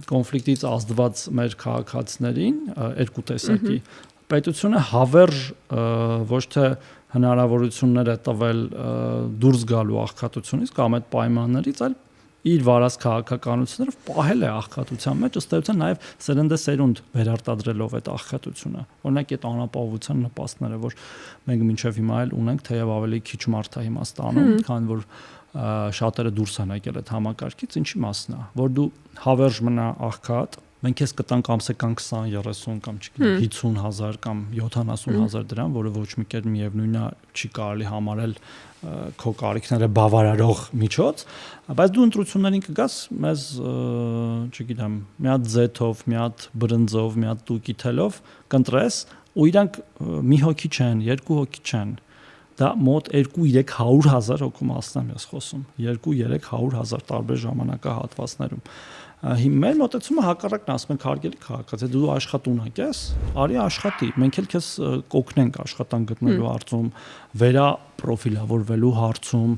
կոնֆլիկտից ազդված մեր քաղաքացիներին երկու տեսակի պետությունը հավերժ ոչ թե հնարավորություններ է տվել դուրս գալու աղքատությունից կամ այդ պայմաններից, այլ իր վարած քաղաքականություններով պահել է աղքատության մեջ, ըստ էության նաև սերնդեսերունդ վերարտադրելով այդ աղքատությունը։ Օրինակ այդ անապահովության նպաստները, որ մենք մինչև հիմա էլ ունենք, թեև ավելի քիչ մարդ է հիմա ստանում, քան որ շատերը դուրս են եկել այդ համակարգից, ինչի մասն է, որ դու հավերժ մնա աղքատ, մենք քեզ կտանք ամսական 20-30 կամ չգիտեմ 50,000 կամ 70,000 դրամ, որը ոչ մի կերպ միևնույնն է, չի կարելի համարել քո կարիքները բավարարող միջոց, բայց դու ընտրություններին կգաս մեզ, չգիտեմ, մի հատ ձեթով, մի հատ բրնձով, մի հատ տուկի թելով կընտրես, ու իրանք մի հոգի չեն, երկու հոգի չեն, դա մոտ 2-300,000 հոգու մասն եմ ես խոսում, 2-300,000 տարբեր ժամանակահատվածներում։ Մեր մոտեցումը հակառակն ասում ենք հարգելի քաղաքացի, դու աշխատունակ ես, արի աշխատի, մենք էլ քեզ կօգնենք աշխատանք գտնելու հարցում, վերապրոֆիլավորվելու հարցում,